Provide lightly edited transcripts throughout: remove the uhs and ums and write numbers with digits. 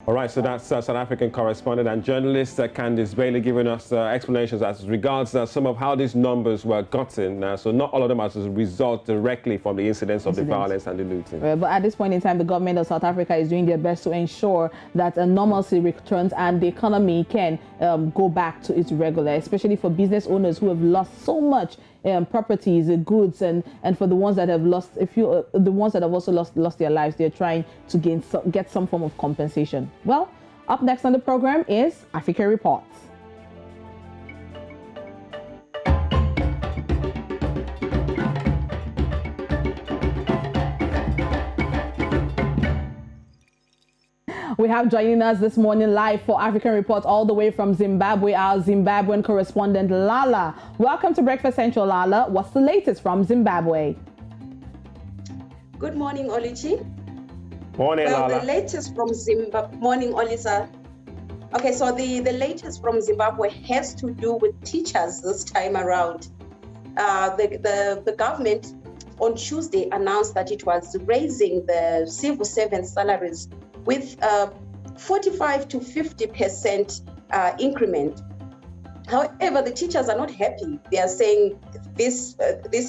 All right, so that's South African correspondent and journalist Candice Bailey giving us explanations as regards some of how these numbers were gotten. So not all of them as a result directly from the incidents of the violence and the looting. But at this point in time, the government of South Africa is doing their best to ensure that a normalcy returns and the economy can go back to its regular, especially for business owners who have lost so much properties, goods, and for the ones that have lost, the ones that have also lost their lives, they're trying to get some form of compensation. Well, up next on the program is Africa Reports. We have joining us this morning live for African Reports all the way from Zimbabwe, our Zimbabwean correspondent, Lala. Welcome to Breakfast Central, Lala. What's the latest from Zimbabwe? Good morning, Oluchi. Morning, Lala. The latest from Zimbabwe. Morning, Olisa. Okay, so the latest from Zimbabwe has to do with teachers this time around. The government on Tuesday announced that it was raising the civil servant salaries with 45 to 50% increment. However, the teachers are not happy. They are saying this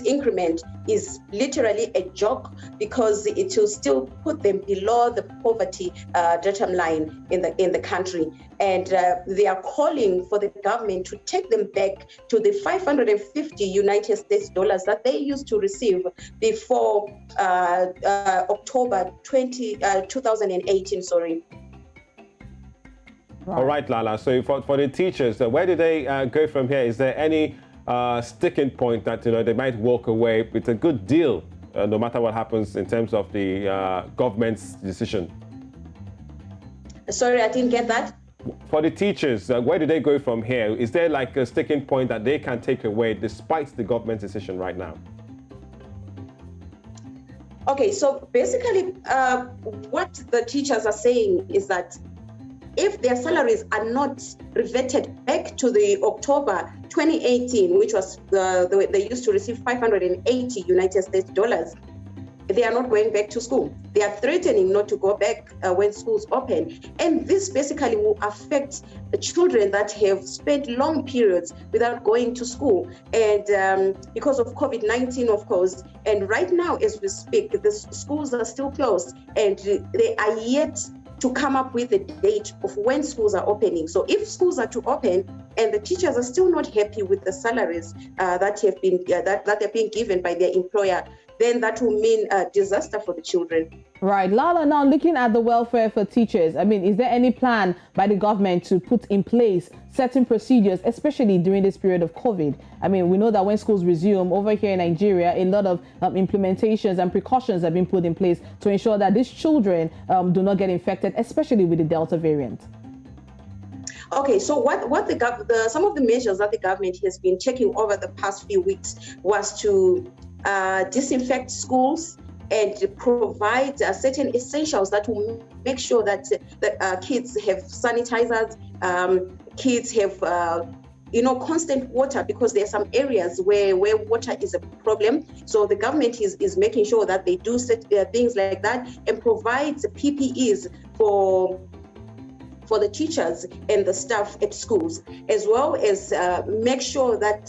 increment is literally a joke because it will still put them below the poverty datum line in the country, and they are calling for the government to take them back to the 550 United States dollars that they used to receive before October 2018. Sorry. All right, Lala. So for the teachers, where do they go from here? Is there any sticking point that they might walk away with a good deal, no matter what happens in terms of the government's decision? Sorry, I didn't get that. For the teachers, where do they go from here? Is there like a sticking point that they can take away despite the government's decision right now? Okay, so basically, what the teachers are saying is that if their salaries are not reverted back to the October 2018, which was they used to receive 580 United States dollars, they are not going back to school. They are threatening not to go back when schools open. And this basically will affect the children that have spent long periods without going to school. And because of COVID-19, of course, and right now as we speak, the schools are still closed and they are yet to come up with a date of when schools are opening. So if schools are to open and the teachers are still not happy with the salaries that have been given by their employer, then that will mean a disaster for the children. Right. Lala, now looking at the welfare for teachers, I mean, is there any plan by the government to put in place certain procedures, especially during this period of COVID? I mean, we know that when schools resume over here in Nigeria, a lot of implementations and precautions have been put in place to ensure that these children do not get infected, especially with the Delta variant. Okay, so what some of the measures that the government has been taking over the past few weeks was to disinfect schools and provide certain essentials that will make sure that kids have sanitizers, kids have constant water, because there are some areas where water is a problem. So the government is making sure that they do things like that and provides PPEs for the teachers and the staff at schools, as well as make sure that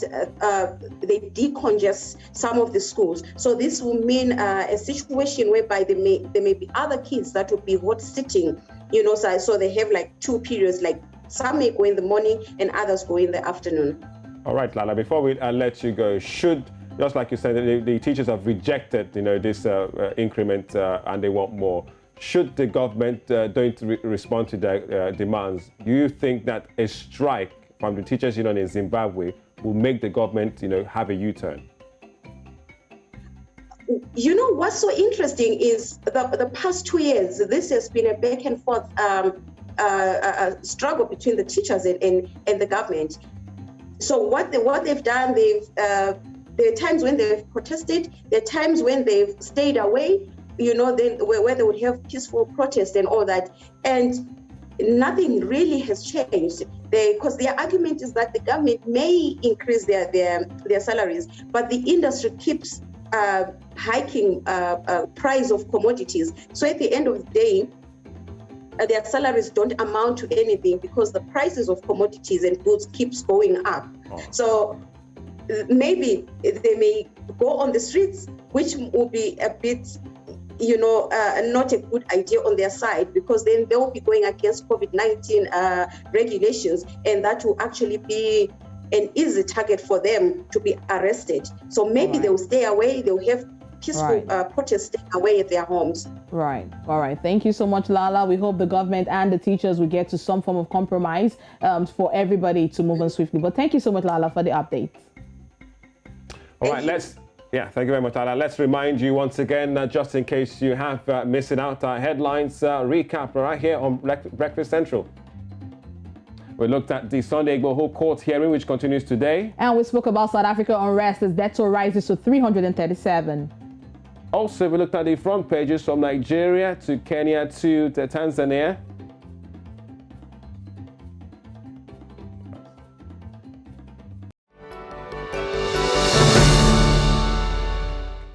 they decongest some of the schools. So this will mean a situation whereby there may be other kids that will be hot sitting, so they have like two periods, like some may go in the morning and others go in the afternoon. All right, Lala, before we let you go, just like you said, the teachers have rejected, this increment and they want more. Should the government don't respond to their demands, do you think that a strike from the teachers union in Zimbabwe will make the government, have a U-turn? What's so interesting is the past 2 years, this has been a back and forth struggle between the teachers and the government. So what they've done, there are times when they've protested, there are times when they've stayed away, then where they would have peaceful protest and all that, and nothing really has changed. Because their argument is that the government may increase their salaries, but the industry keeps hiking price of commodities. So at the end of the day, their salaries don't amount to anything because the prices of commodities and goods keeps going up. So maybe they may go on the streets, which will be a bit, not a good idea on their side, because then they will be going against COVID-19 regulations, and that will actually be an easy target for them to be arrested. So maybe they will stay away, they'll have peaceful protests staying away at their homes. Right. All right. Thank you so much, Lala. We hope the government and the teachers will get to some form of compromise for everybody to move on swiftly. But thank you so much, Lala, for the update. All right, thank you very much, Lala. Let's remind you once again, just in case you have missing out, our headlines recap right here on Breakfast Central. We looked at the Sunday Igboho court hearing, which continues today. And we spoke about South Africa unrest as death toll rises to 337. Also, we looked at the front pages from Nigeria to Kenya to Tanzania.